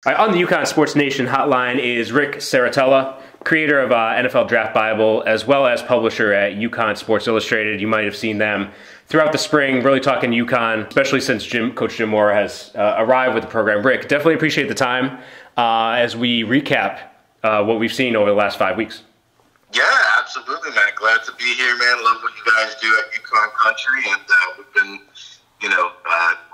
All right, on the UConn Sports Nation hotline is Ric Serritella, creator of NFL Draft Bible, as well as publisher at UConn Sports Illustrated. You might have seen them throughout the spring, really talking UConn, especially since Coach Jim Mora has arrived with the program. Rick, definitely appreciate the time as we recap what we've seen over the last 5 weeks. Yeah, absolutely, man. Glad to be here, man. Love what you guys do at UConn Country, and we've been,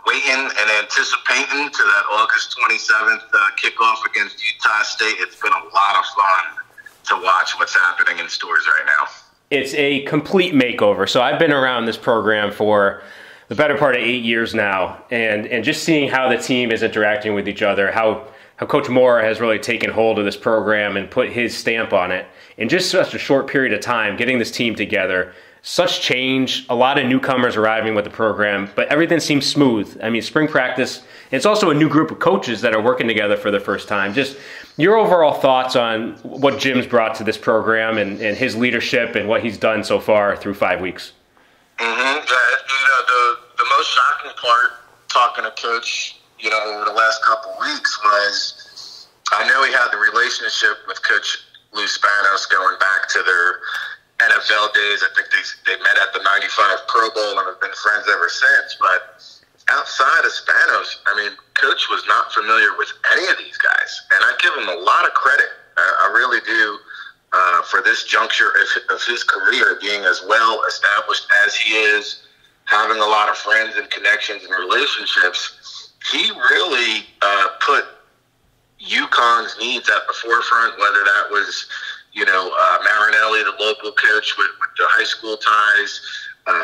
waiting and anticipating to that August 27th kickoff against Utah State. It's been a lot of fun to watch what's happening in stores right now. It's a complete makeover. So I've been around this program for the better part of 8 years now, and just seeing how the team is interacting with each other, how Coach Mora has really taken hold of this program and put his stamp on it in just such a short period of time, getting this team together. Such change, a lot of newcomers arriving with the program, but everything seems smooth. I mean, spring practice, and it's also a new group of coaches that are working together for the first time. Just your overall thoughts on what Jim's brought to this program and his leadership and what he's done so far through 5 weeks. The most shocking part, talking to Coach, over the last couple of weeks was, I know he had the relationship with Coach Lou Spanos going back to their NFL days. I think they met at the 95 Pro Bowl and have been friends ever since. But outside of Spanos, Coach was not familiar with any of these guys. And I give him a lot of credit. I really do for this juncture of his career, being as well established as he is, having a lot of friends and connections and relationships. He really put UConn's needs at the forefront, whether that was Marinelli, the local coach with the high school ties,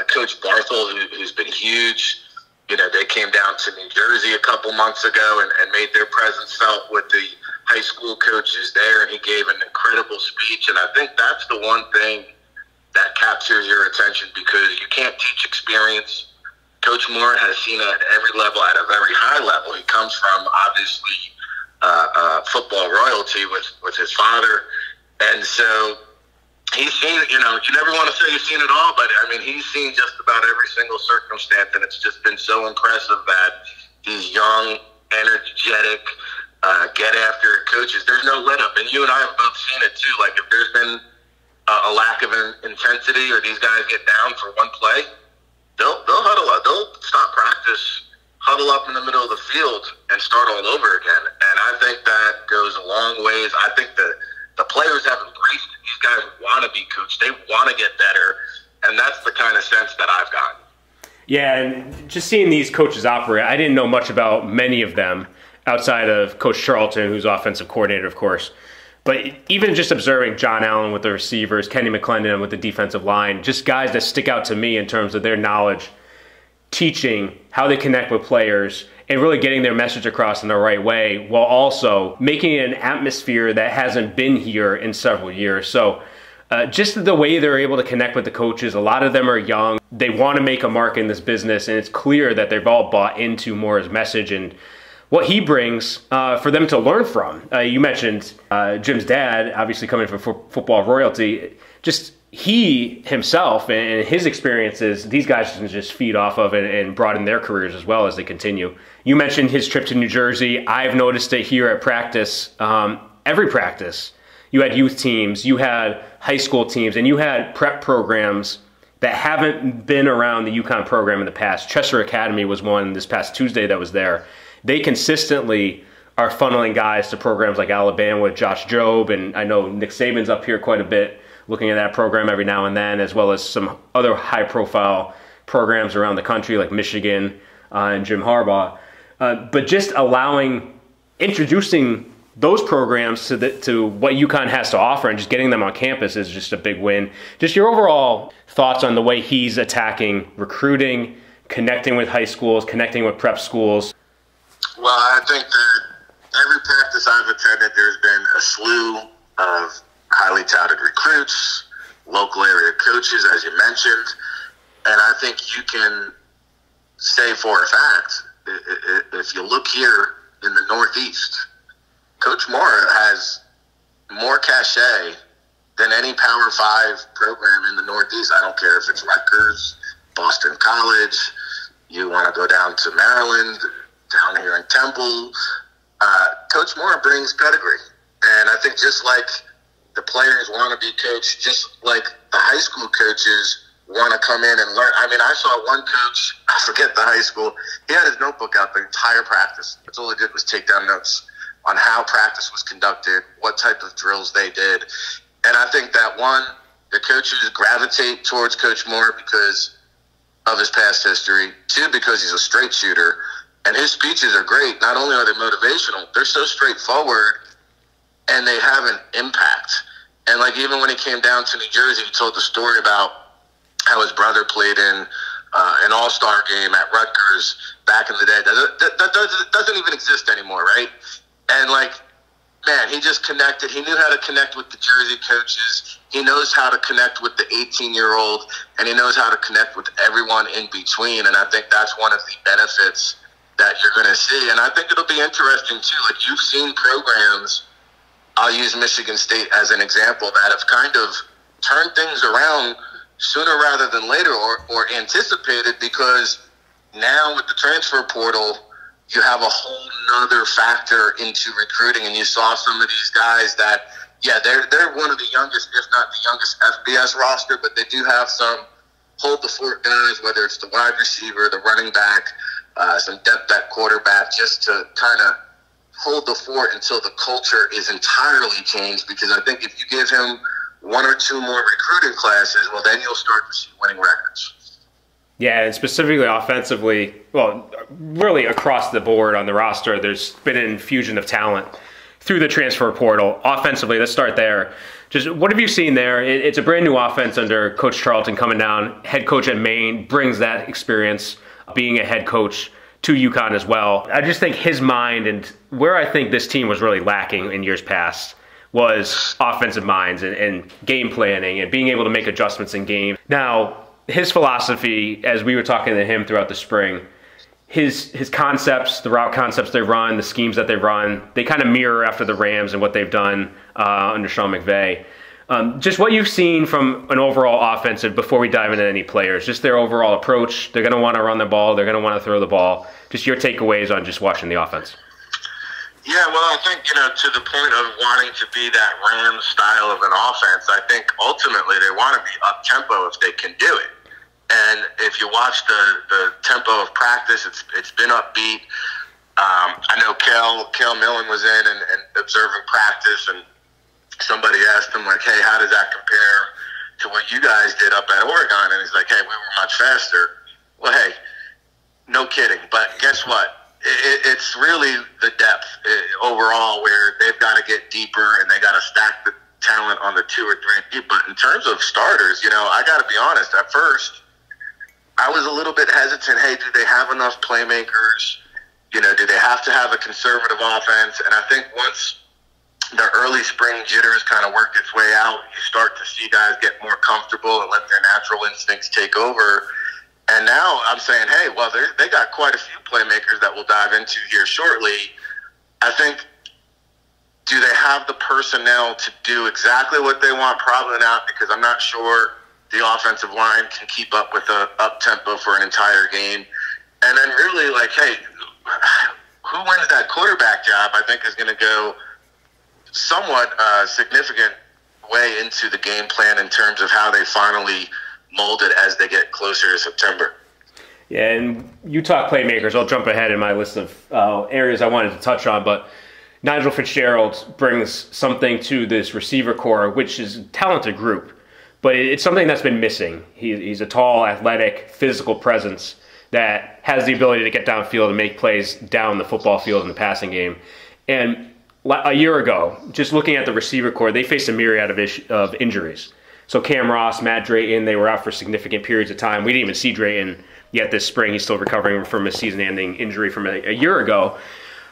Coach Barthel, who's been huge. They came down to New Jersey a couple months ago and made their presence felt with the high school coaches there, and he gave an incredible speech. And I think that's the one thing that captures your attention, because you can't teach experience. Coach Moore has seen it at every level, at a very high level. He comes from, obviously, football royalty with his father. And so he's seen, you never want to say you've seen it all, but he's seen just about every single circumstance, and it's just been so impressive that these young, energetic, get after coaches, there's no let up. And you and I have both seen it too. Like, if there's been a lack of intensity, or these guys get down for one play, they'll huddle up, they'll stop practice, huddle up in the middle of the field, and start all over again. And I think that goes a long ways. I think that the players have embraced it. These guys want to be coached. They want to get better, and that's the kind of sense that I've gotten. Yeah, and just seeing these coaches operate, I didn't know much about many of them outside of Coach Charlton, who's offensive coordinator, of course. But even just observing John Allen with the receivers, Kenny McClendon with the defensive line, just guys that stick out to me in terms of their knowledge, teaching, how they connect with players, and really getting their message across in the right way, while also making it an atmosphere that hasn't been here in several years. So just the way they're able to connect with the coaches, a lot of them are young. They want to make a mark in this business, and it's clear that they've all bought into Moore's message and what he brings for them to learn from. You mentioned Jim's dad, obviously coming from football royalty. Just he himself and his experiences, these guys can just feed off of and broaden their careers as well as they continue. You mentioned his trip to New Jersey. I've noticed it here at practice. Every practice, you had youth teams, you had high school teams, and you had prep programs that haven't been around the UConn program in the past. Chester Academy was one this past Tuesday that was there. They consistently are funneling guys to programs like Alabama with Josh Jobe, and I know Nick Saban's up here quite a bit looking at that program every now and then, as well as some other high-profile programs around the country like Michigan and Jim Harbaugh. But just introducing those programs to what UConn has to offer and just getting them on campus is just a big win. Just your overall thoughts on the way he's attacking recruiting, connecting with high schools, connecting with prep schools. Well, I think that every practice I've attended, there's been a slew of highly touted recruits, local area coaches, as you mentioned. And I think you can say for a fact, if you look here in the Northeast, Coach Mora has more cachet than any Power 5 program in the Northeast. I don't care if it's Rutgers, Boston College, you want to go down to Maryland, down here in Temple, Coach Moore brings pedigree. And I think just like the players want to be coached, just like the high school coaches want to come in and learn. I mean, I saw one coach, I forget the high school, he had his notebook out the entire practice. That's all he did was take down notes on how practice was conducted, what type of drills they did. And I think that, one, the coaches gravitate towards Coach Moore because of his past history. Two, because he's a straight shooter. And his speeches are great. Not only are they motivational, they're so straightforward and they have an impact. And like even when he came down to New Jersey, he told the story about how his brother played in an all-star game at Rutgers back in the day. That doesn't even exist anymore, right? And like, man, he just connected. He knew how to connect with the Jersey coaches. He knows how to connect with the 18-year-old, and he knows how to connect with everyone in between. And I think that's one of the benefits that you're going to see. And I think it'll be interesting, too. Like, you've seen programs, I'll use Michigan State as an example, that have kind of turned things around sooner rather than later, or anticipated, because now with the transfer portal, you have a whole nother factor into recruiting. And you saw some of these guys that, yeah, they're one of the youngest, if not the youngest FBS roster, but they do have some hold the fort guys, whether it's the wide receiver, the running back, some depth at quarterback, just to kind of hold the fort until the culture is entirely changed. Because I think if you give him one or two more recruiting classes, well, then you'll start to see winning records. Yeah, and specifically offensively, well, really across the board on the roster, there's been an infusion of talent through the transfer portal. Offensively, let's start there. Just what have you seen there? It's a brand new offense under Coach Charlton coming down. Head coach at Maine brings that experience, being a head coach to UConn as well. I just think his mind, and where I think this team was really lacking in years past, was offensive minds and game planning and being able to make adjustments in game. Now, his philosophy, as we were talking to him throughout the spring, his concepts, the route concepts they run, the schemes that they run, they kind of mirror after the Rams and what they've done under Sean McVay. Just what you've seen from an overall offensive before we dive into any players, just their overall approach. They're going to want to run the ball. They're going to want to throw the ball. Just your takeaways on just watching the offense. Yeah, well, I think, to the point of wanting to be that Rams style of an offense, I think ultimately they want to be up-tempo if they can do it. And if you watch the tempo of practice, it's been upbeat. I know Cale Millen was in and observing practice, and somebody asked him, like, hey, how does that compare to what you guys did up at Oregon? And he's like, hey, we were much faster. Well, hey, no kidding. But guess what? It's really the depth overall, where they've got to get deeper and they got to stack the talent on the 2 or 3 deep. But in terms of starters, I got to be honest, at first, I was a little bit hesitant. Hey, do they have enough playmakers? Do they have to have a conservative offense? And I think once the early spring jitters kind of worked its way out, you start to see guys get more comfortable and let their natural instincts take over. And now I'm saying, hey, well, they got quite a few playmakers that we'll dive into here shortly. I think, do they have the personnel to do exactly what they want? Probably not, because I'm not sure the offensive line can keep up with the up-tempo for an entire game. And then really, like, hey, who wins that quarterback job, I think, is going to go somewhat significant way into the game plan in terms of how they finally mold it as they get closer to September. Yeah, and you talk playmakers. I'll jump ahead in my list of areas I wanted to touch on, but Nigel Fitzgerald brings something to this receiver core, which is a talented group, but it's something that's been missing. He's a tall, athletic, physical presence that has the ability to get downfield and make plays down the football field in the passing game. And a year ago, just looking at the receiver core, they faced a myriad of injuries. So Cam Ross, Matt Drayton, they were out for significant periods of time. We didn't even see Drayton yet this spring. He's still recovering from a season-ending injury from a year ago.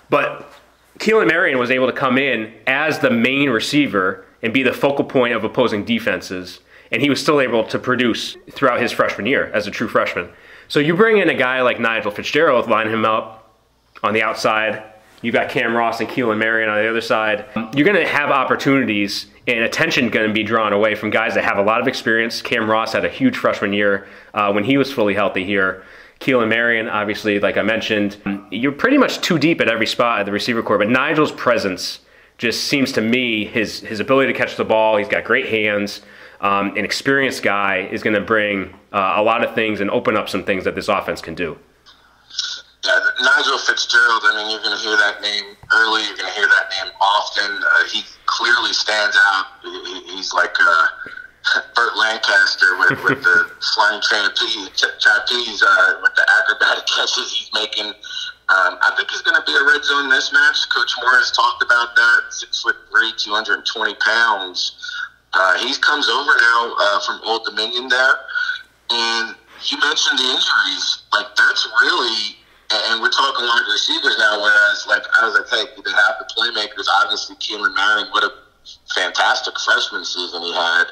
But Keelan Marion was able to come in as the main receiver and be the focal point of opposing defenses, and he was still able to produce throughout his freshman year as a true freshman. So you bring in a guy like Nigel Fitzgerald, line him up on the outside. You've got Cam Ross and Keelan Marion on the other side. You're going to have opportunities and attention going to be drawn away from guys that have a lot of experience. Cam Ross had a huge freshman year when he was fully healthy here. Keelan Marion, obviously, like I mentioned, you're pretty much too deep at every spot at the receiver corps, but Nigel's presence just seems to me, his ability to catch the ball, he's got great hands, an experienced guy is going to bring a lot of things and open up some things that this offense can do. Yeah, Nigel Fitzgerald, I mean, you're going to hear that name early, you're going to hear that name often. He clearly stands out. He's like Burt Lancaster with the flying trapeze, with the acrobatic catches he's making. I think he's going to be a red zone mismatch. Coach Morris talked about that. 6'3", 220 pounds. He comes over now from Old Dominion there, and you mentioned the injuries. Like, that's really, and we're talking wide receivers now. Whereas, like, I was like, hey, they have the playmakers. Obviously, Keelan Marion, what a fantastic freshman season he had.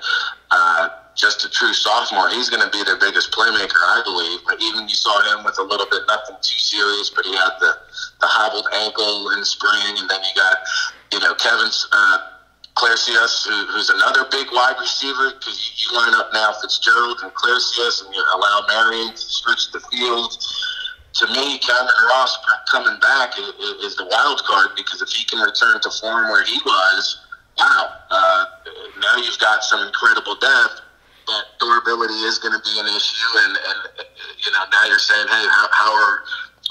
Just a true sophomore. He's going to be their biggest playmaker, I believe. But even you saw him with a little bit, nothing too serious, but he had the hobbled ankle in the spring. And then you got, Kevin Clarcius, who's another big wide receiver, because you line up now Fitzgerald and Clarcius, and you allow Marion to stretch the field. To me, Cameron Ross coming back is the wild card, because if he can return to form where he was, wow, now you've got some incredible depth. But durability is going to be an issue, and now you're saying, hey, how are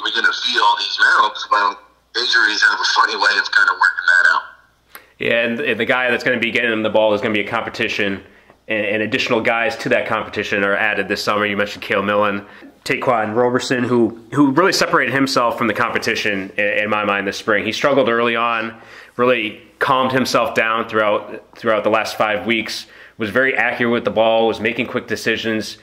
we going to feed all these mouths? Well, injuries have a funny way of kind of working that out. Yeah, and the guy that's going to be getting him the ball is going to be a competition, and additional guys to that competition are added this summer. You mentioned Cale Millen, Taquan Roberson, who really separated himself from the competition in my mind this spring. He struggled early on, really calmed himself down throughout the last 5 weeks, was very accurate with the ball, was making quick decisions.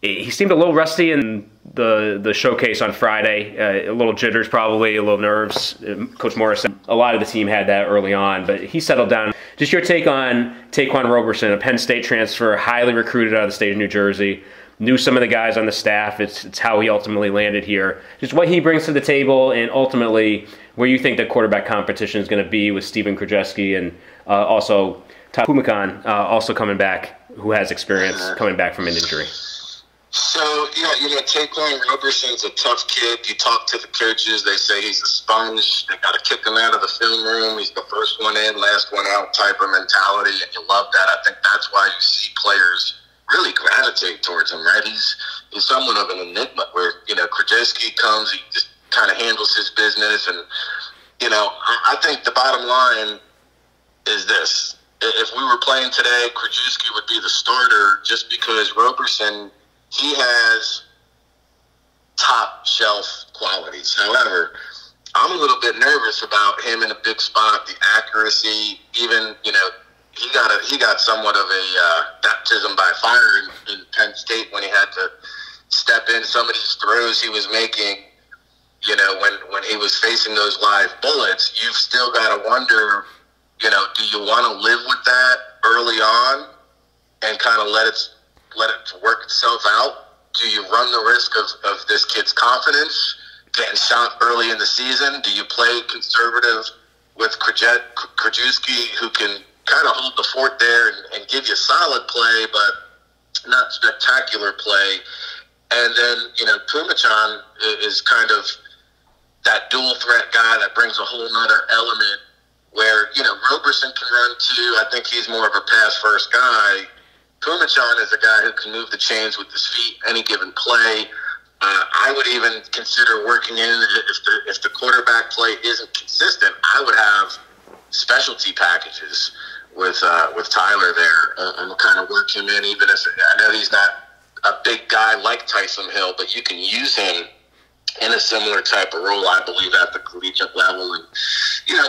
He seemed a little rusty in the showcase on Friday, a little jitters probably, a little nerves. Coach Morris said a lot of the team had that early on, but he settled down. Just your take on Taquan Roberson, a Penn State transfer, highly recruited out of the state of New Jersey, knew some of the guys on the staff. It's how he ultimately landed here. Just what he brings to the table, and ultimately where you think the quarterback competition is going to be with Stephen Krajewski and also Tyler Pumakan also coming back, who has experience coming back from an injury. So, Taquan Roberson's a tough kid. You talk to the coaches, they say he's a sponge. They got to kick him out of the film room. He's the first one in, last one out type of mentality, and you love that. I think that's why you see players really gravitate towards him, right? He's somewhat of an enigma where, Krajewski comes, he just kind of handles his business. And, I think the bottom line is this. If we were playing today, Krajewski would be the starter just because Roberson, he has top shelf qualities. However, I'm a little bit nervous about him in a big spot, the accuracy, even, he got somewhat of a baptism by fire in Penn State when he had to step in some of these throws he was making. When he was facing those live bullets, you've still got to wonder, do you want to live with that early on and kind of let it work itself out? Do you run the risk of this kid's confidence getting shot early in the season? Do you play conservative with Krajewski, who can kind of hold the fort there and give you solid play, but not spectacular play? And then, Pumachan is kind of that dual threat guy that brings a whole nother element where, Roberson can run too. I think he's more of a pass-first guy. Pumachan is a guy who can move the chains with his feet any given play. I would even consider working in, if the quarterback play isn't consistent, I would have specialty packages with Tyler there and kind of work him in, even if I know he's not a big guy like Tyson Hill, but you can use him in a similar type of role, I believe, at the collegiate level. And,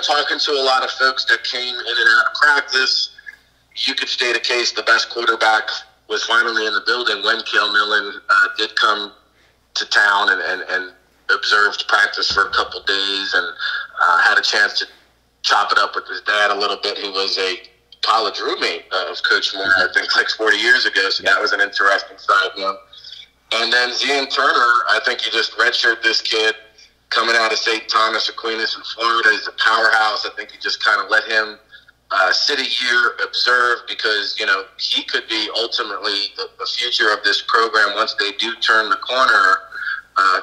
talking to a lot of folks that came in and out of practice, you could state a case the best quarterback was finally in the building when Cale Millen did come to town and observed practice for a couple days and had a chance to chop it up with his dad a little bit. He was a college roommate of Coach Moore, I think, like 40 years ago, so that was an interesting side note. And then Zian Turner, I think you just redshirt this kid coming out of St. Thomas Aquinas in Florida. He's a powerhouse. I think you just kind of let him sit a year, observe, because, he could be ultimately the future of this program once they do turn the corner.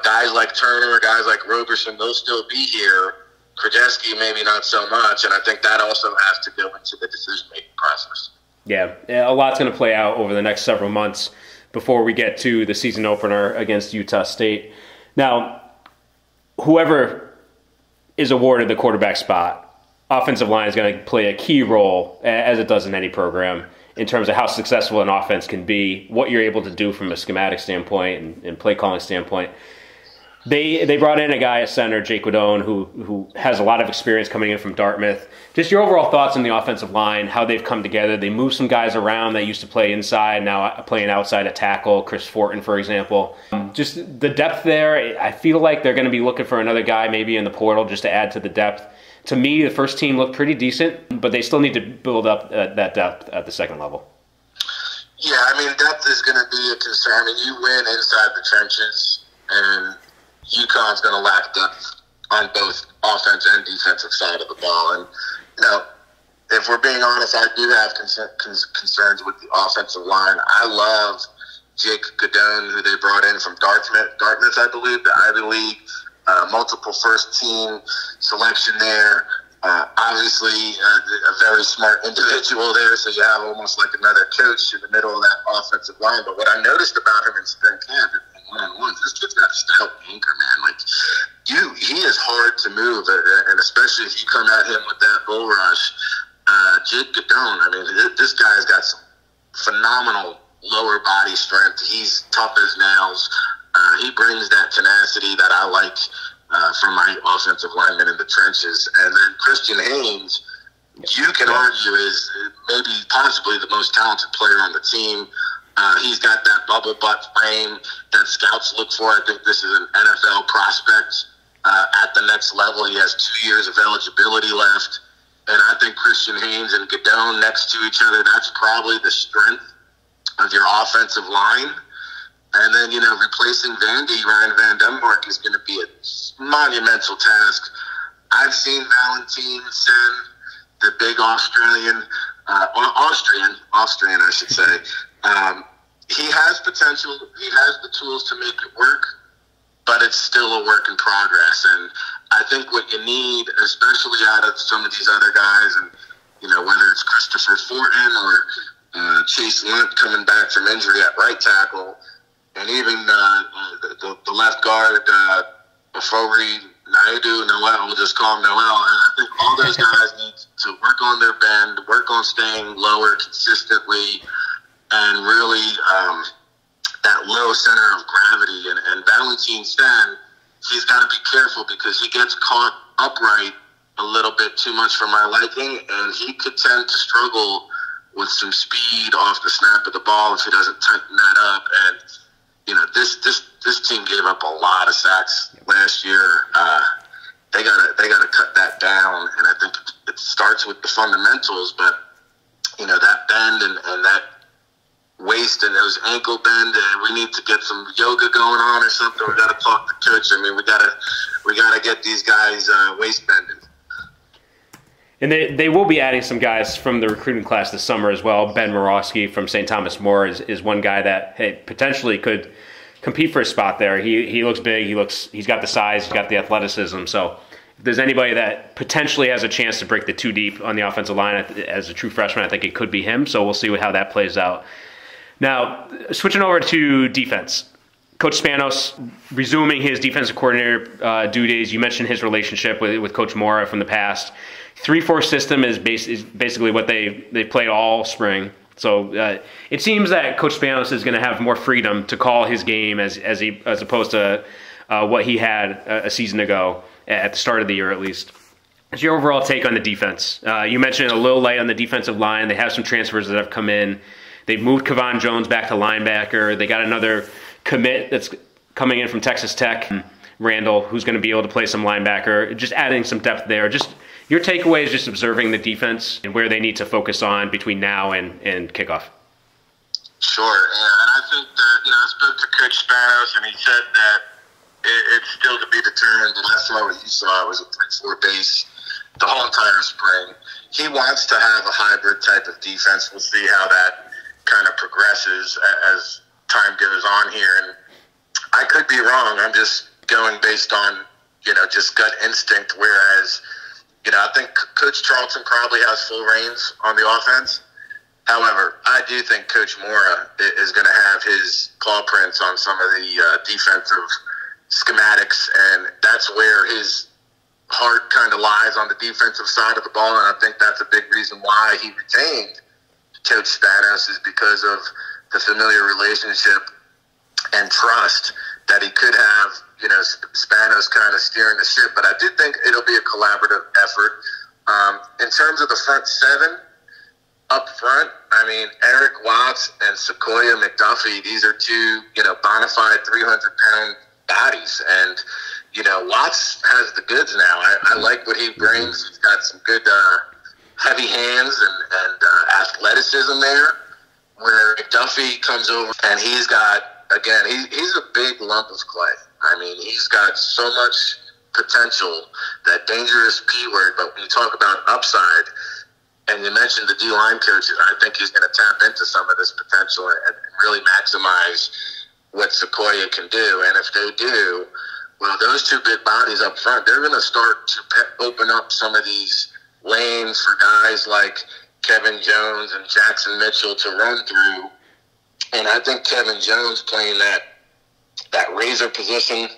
Guys like Turner, guys like Roberson, they'll still be here. Krajewski, maybe not so much, and I think that also has to go into the decision-making process. Yeah, a lot's going to play out over the next several months before we get to the season opener against Utah State. Now, whoever is awarded the quarterback spot, offensive line is going to play a key role, as it does in any program, in terms of how successful an offense can be, what you're able to do from a schematic standpoint and play calling standpoint. They brought in a guy, a center, Jake Guidone, who has a lot of experience coming in from Dartmouth. Just your overall thoughts on the offensive line, how they've come together. They moved some guys around that used to play inside, now playing outside at tackle, Chris Fortin, for example. Just the depth there, I feel like they're going to be looking for another guy maybe in the portal just to add to the depth. To me, the first team looked pretty decent, but they still need to build up that depth at the second level. Yeah, I mean, depth is going to be a concern. I mean, you win inside the trenches, and UConn's going to lack depth on both offense and defensive side of the ball. And, if we're being honest, I do have concerns with the offensive line. I love Jake Guidone, who they brought in from Dartmouth, I believe, the Ivy League, multiple first-team selection there. Obviously, a very smart individual there, so you have almost like another coach in the middle of that offensive line. But what I noticed about him in spring camp, one-on-ones, this kid's got a stout anchor, man. Like, he is hard to move, and especially if you come at him with that bull rush. Jake Guidone, I mean, this guy's got some phenomenal lower body strength. He's tough as nails. He brings that tenacity that I like from my offensive linemen in the trenches. And then Christian Haynes, you can argue, is maybe possibly the most talented player on the team. He's got that bubble butt frame that scouts look for. I think this is an NFL prospect at the next level. He has 2 years of eligibility left. And I think Christian Haynes and Guidone next to each other, that's probably the strength of your offensive line. And then, replacing Ryan Van Denmark is going to be a monumental task. I've seen Valentin Sen, the big Austrian, I should say. He has potential. He has the tools to make it work, but it's still a work in progress. And I think what you need, especially out of some of these other guys, and whether it's Christopher Fortin or Chase Lunt coming back from injury at right tackle, and even the left guard, Bafori Noel, we'll just call him Noel. And I think all those guys need to work on their bend, work on staying lower consistently, and really that low center of gravity. And Valentin Sen, he's got to be careful because he gets caught upright a little bit too much for my liking, and he could tend to struggle with some speed off the snap of the ball if he doesn't tighten that up. And this team gave up a lot of sacks last year. They gotta cut that down, and I think it starts with the fundamentals. But that bend and that waist and those ankle bend, and we need to get some yoga going on or something. We got to talk to coach. I mean, we gotta get these guys waist bending. And they will be adding some guys from the recruiting class this summer as well. Ben Morawski from St. Thomas More is one guy that potentially could compete for a spot there. He looks big. He's got the size. He's got the athleticism. So if there's anybody that potentially has a chance to break the two deep on the offensive line as a true freshman, I think it could be him. So we'll see how that plays out. Now, switching over to defense. Coach Spanos resuming his defensive coordinator duties. You mentioned his relationship with Coach Mora from the past. 3-4 system is basically what they played all spring. So it seems that Coach Spanos is going to have more freedom to call his game as opposed to what he had a season ago at the start of the year, at least. What's your overall take on the defense? You mentioned a little light on the defensive line. They have some transfers that have come in. They've moved Kevon Jones back to linebacker. They got another commit that's coming in from Texas Tech, Randall, who's going to be able to play some linebacker. Just adding some depth there. Just your takeaway is just observing the defense and where they need to focus on between now and kickoff. Sure, and I think that I spoke to Coach Spanos, and he said that it's still to be determined. And I saw what you saw. It was a 3-4 base the whole entire spring. He wants to have a hybrid type of defense. We'll see how that kind of progresses as time goes on here. And I could be wrong. I'm just going based on, just gut instinct, whereas, I think Coach Charlton probably has full reins on the offense. However, I do think Coach Mora is going to have his paw prints on some of the defensive schematics, and that's where his heart kind of lies, on the defensive side of the ball, and I think that's a big reason why he retained Coach Spanos, is because of the familiar relationship and trust that he could have, Spanos kind of steering the ship. But I do think it'll be a collaborative effort. In terms of the front seven, up front, Eric Watts and Sequoia Mcduffie, these are two, bona fide 300-pound bodies. And, Watts has the goods now. I like what he brings. He's got some good heavy hands and athleticism there, where McDuffie comes over and he's got, again, he's a big lump of clay. He's got so much potential, that dangerous P word, but when you talk about upside, and you mentioned the D-line coaches, I think he's going to tap into some of this potential and really maximize what Sequoia can do. And if they do, well, those two big bodies up front, they're going to start to open up some of these lanes for guys like Kevin Jones and Jackson Mitchell to run through. And I think Kevin Jones playing that razor position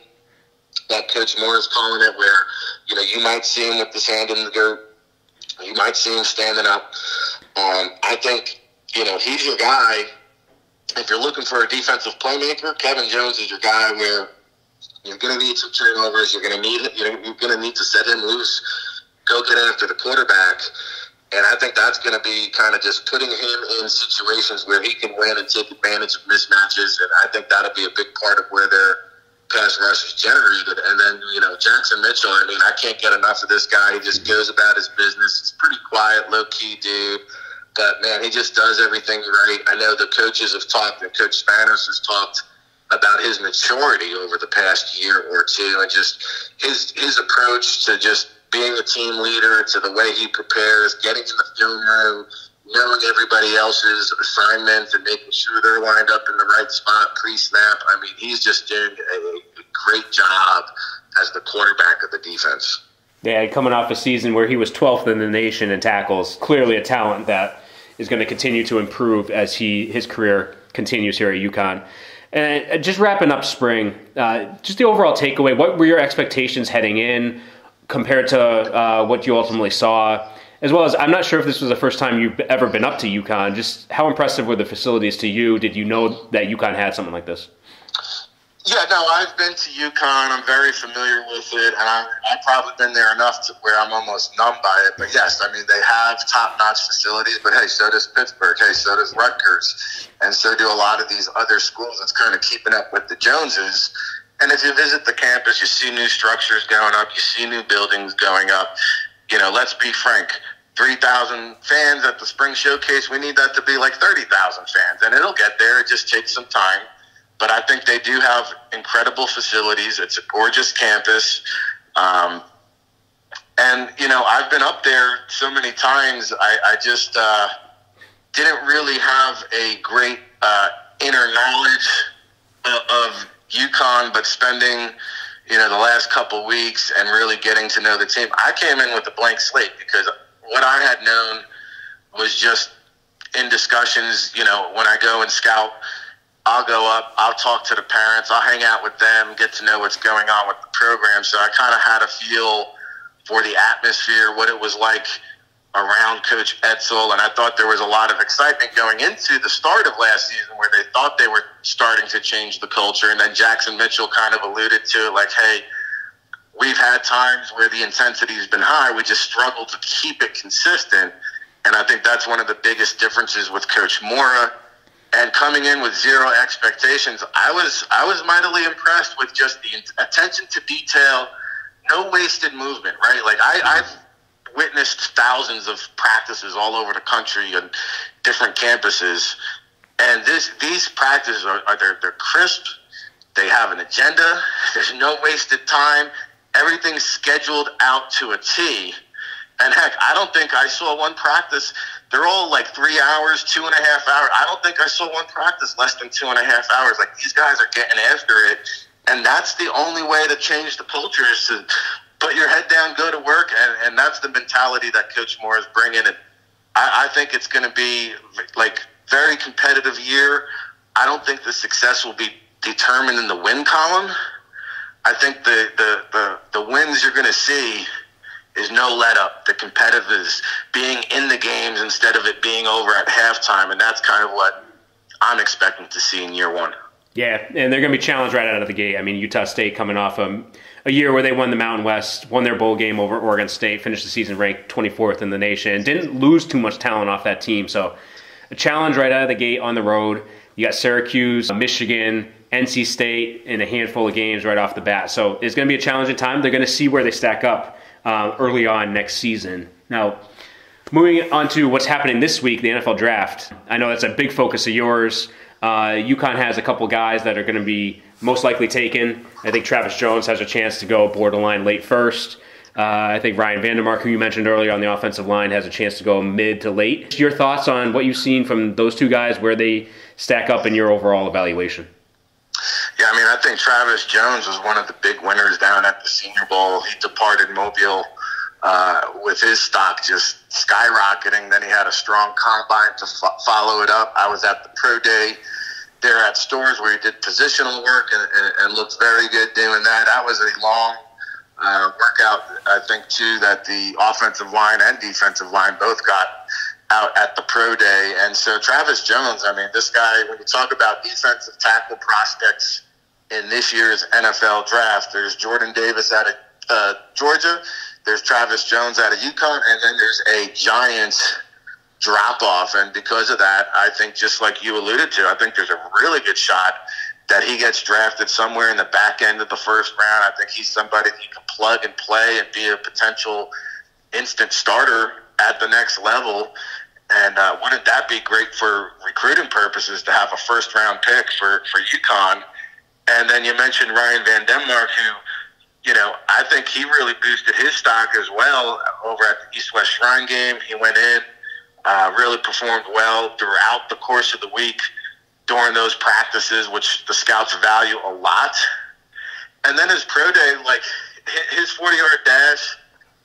that Coach Moore is calling it, where, you might see him with his hand in the dirt. You might see him standing up. I think, he's your guy. If you're looking for a defensive playmaker, Kevin Jones is your guy, where you're going to need some turnovers. You're going to need to set him loose, go get after the quarterback. And I think that's going to be kind of just putting him in situations where he can win and take advantage of mismatches. And I think that'll be a big part of where their pass rush is generated. And then, Jackson Mitchell, I can't get enough of this guy. He just goes about his business. He's pretty quiet, low-key dude. But, man, he just does everything right. I know the coaches have talked, and Coach Spanos has talked about his maturity over the past year or two, and just his approach to just being a team leader, to the way he prepares, getting in the film room, knowing everybody else's assignments and making sure they're lined up in the right spot pre-snap. He's just doing a great job as the quarterback of the defense. Yeah, coming off a season where he was 12th in the nation in tackles, clearly a talent that is going to continue to improve as his career continues here at UConn. And just wrapping up spring, just the overall takeaway, what were your expectations heading in compared to what you ultimately saw? As well as, I'm not sure if this was the first time you've ever been up to UConn. Just how impressive were the facilities to you? Did you know that UConn had something like this? Yeah, no, I've been to UConn. I'm very familiar with it, and I've probably been there enough to where I'm almost numb by it. But yes, they have top-notch facilities, but hey, so does Pittsburgh. Hey, so does Rutgers. And so do a lot of these other schools that's kind of keeping up with the Joneses. And if you visit the campus, you see new structures going up, you see new buildings going up. Let's be frank, 3,000 fans at the Spring Showcase, we need that to be like 30,000 fans. And it'll get there. It just takes some time. But I think they do have incredible facilities. It's a gorgeous campus. And, I've been up there so many times, I just didn't really have a great inner knowledge of UConn, but spending, the last couple weeks and really getting to know the team, I came in with a blank slate, because what I had known was just in discussions, when I go and scout, I'll go up, I'll talk to the parents, I'll hang out with them, get to know what's going on with the program. So I kind of had a feel for the atmosphere, what it was like around Coach Edsall, and I thought there was a lot of excitement going into the start of last season, where they thought they were starting to change the culture. And then Jackson Mitchell kind of alluded to it, like, hey, we've had times where the intensity has been high, we just struggled to keep it consistent. And I think that's one of the biggest differences with Coach Mora. And coming in with zero expectations, I was mightily impressed with just the attention to detail, no wasted movement, right? Like I've witnessed thousands of practices all over the country and different campuses, and these practices they're crisp. They have an agenda. There's no wasted time. Everything's scheduled out to a T. And heck, I don't think I saw one practice. They're all like 3 hours, 2.5 hours. I don't think I saw one practice less than 2.5 hours. Like, these guys are getting after it. And that's the only way to change the culture is to put your head down, go to work, and that's the mentality that Coach Moore is bringing. And I think it's going to be like very competitive year. I don't think the success will be determined in the win column. I think the wins you're going to see is no let up. The competitive is being in the games instead of it being over at halftime, and that's kind of what I'm expecting to see in year one. Yeah, and they're going to be challenged right out of the gate. I mean, Utah State coming off a year where they won the Mountain West, won their bowl game over Oregon State, finished the season ranked 24th in the nation, and didn't lose too much talent off that team. So a challenge right out of the gate on the road. You got Syracuse, Michigan, NC State in a handful of games right off the bat. So it's going to be a challenging time. They're going to see where they stack up early on next season. Now, moving on to what's happening this week, the NFL Draft. I know that's a big focus of yours. UConn has a couple guys that are going to be most likely taken. I think Travis Jones has a chance to go borderline late first. I think Ryan Vandermark, who you mentioned earlier on the offensive line, has a chance to go mid to late. Your thoughts on what you've seen from those two guys, where they stack up in your overall evaluation? Yeah, I mean, I think Travis Jones was one of the big winners down at the Senior Bowl. He departed Mobile with his stock just skyrocketing. Then he had a strong combine to follow it up. I was at the pro day there at Stores where he did positional work and looked very good doing that. That was a long workout, I think, too, that the offensive line and defensive line both got out at the pro day. And so Travis Jones, I mean, this guy, when you talk about defensive tackle prospects in this year's NFL draft, there's Jordan Davis out of Georgia, there's Travis Jones out of UConn, and then there's a giant drop-off. And because of that, I think, just like you alluded to, I think there's a really good shot that he gets drafted somewhere in the back end of the first round. I think he's somebody that you can plug and play and be a potential instant starter at the next level. And wouldn't that be great for recruiting purposes to have a first-round pick for UConn? And then you mentioned Ryan Vandermark, who, you know, I think he really boosted his stock as well over at the East-West Shrine game. He went in, really performed well throughout the course of the week during those practices, which the scouts value a lot. And then his pro day, like his 40-yard dash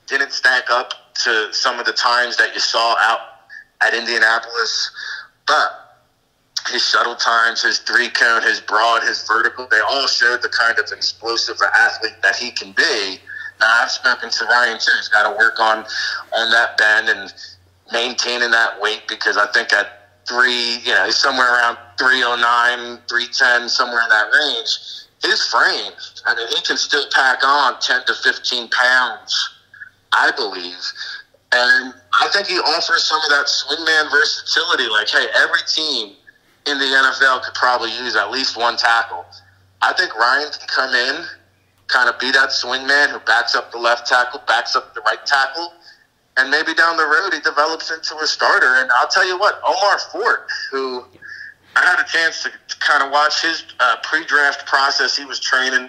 didn't stack up to some of the times that you saw out at Indianapolis, but his shuttle times, his three-cone, his broad, his vertical, they all showed the kind of explosive athlete that he can be. Now, I've spoken to Ryan, too. He's got to work on that bend and maintaining that weight, because I think at he's somewhere around 309, 310, somewhere in that range. His frame, I mean, he can still pack on 10 to 15 pounds, I believe. And I think he offers some of that swingman versatility. Like, hey, every team in the NFL could probably use at least one tackle. I think Ryan can come in, kind of be that swingman who backs up the left tackle, backs up the right tackle, and maybe down the road he develops into a starter. And I'll tell you what, Omar Ford, who I had a chance to kind of watch his pre-draft process. He was training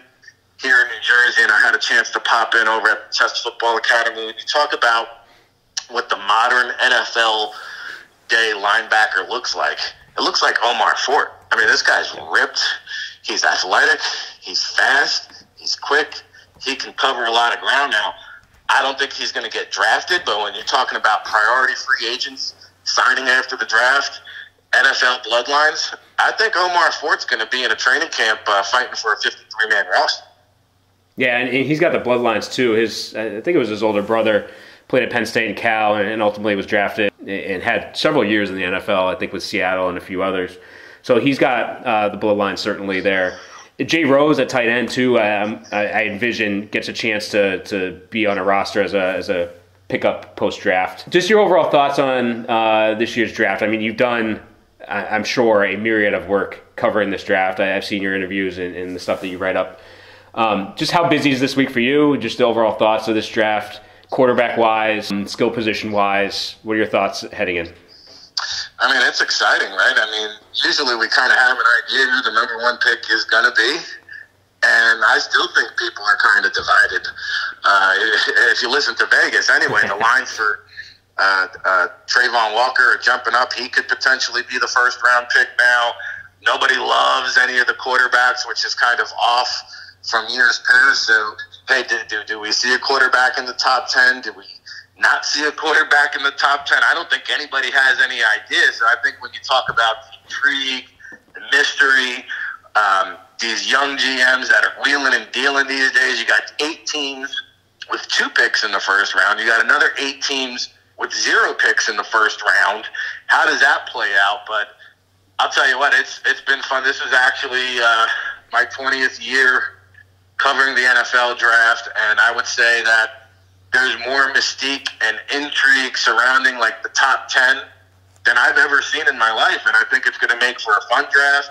here in New Jersey, and I had a chance to pop in over at the Chess Football Academy. When you talk about what the modern NFL day linebacker looks like, it looks like Omar Ford. I mean, this guy's ripped. He's athletic. He's fast. He's quick. He can cover a lot of ground now. I don't think he's going to get drafted, but when you're talking about priority free agents signing after the draft, NFL bloodlines, I think Omar Ford's going to be in a training camp fighting for a 53-man roster. Yeah, and he's got the bloodlines too. I think it was his older brother played at Penn State and Cal, and ultimately was drafted and had several years in the NFL, I think with Seattle and a few others. So he's got the bloodline certainly there. Jay Rose at tight end too, I envision gets a chance to be on a roster as a pickup post-draft. Just your overall thoughts on this year's draft. I mean, you've done, I'm sure, a myriad of work covering this draft. I've seen your interviews and the stuff that you write up. Just how busy is this week for you? Just the overall thoughts of this draft, quarterback-wise, skill position-wise. What are your thoughts heading in? I mean, it's exciting, right? I mean, usually we kind of have an idea who the number one pick is going to be, and I still think people are kind of divided. If you listen to Vegas, anyway, the lines for Trayvon Walker are jumping up. He could potentially be the first-round pick now. Nobody loves any of the quarterbacks, which is kind of off from years past. So, hey, do we see a quarterback in the top 10? Do we not see a quarterback in the top 10? I don't think anybody has any idea. So I think when you talk about the intrigue, the mystery, these young GMs that are wheeling and dealing these days, you got 8 teams with 2 picks in the first round. You got another 8 teams with 0 picks in the first round. How does that play out? But I'll tell you what, it's been fun. This is actually my 20th year covering the NFL draft, and I would say that there's more mystique and intrigue surrounding like the top 10 than I've ever seen in my life. And I think it's going to make for a fun draft,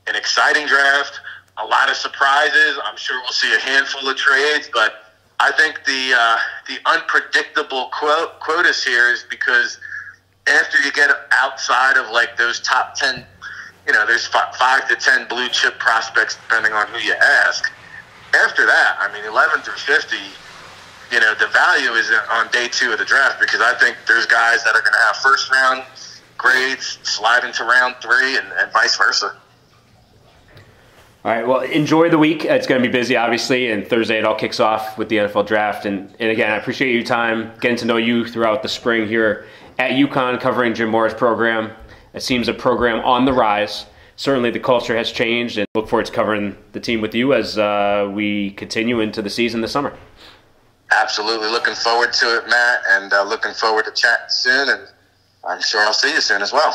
an exciting draft, a lot of surprises. I'm sure we'll see a handful of trades, but I think the unpredictable quotas here is because after you get outside of like those top 10, there's 5 to 10 blue chip prospects depending on who you ask. After that, I mean, 11 through 50, the value is on day 2 of the draft, because I think there's guys that are going to have first round grades slide into round 3 and vice versa. All right, well, enjoy the week. It's going to be busy, obviously, and Thursday it all kicks off with the NFL draft. And again, I appreciate your time, getting to know you throughout the spring here at UConn, covering Jim Mora's program. It seems a program on the rise. Certainly the culture has changed, and look forward to covering the team with you as we continue into the season this summer. Absolutely. Looking forward to it, Matt, and looking forward to chatting soon, and I'm sure I'll see you soon as well.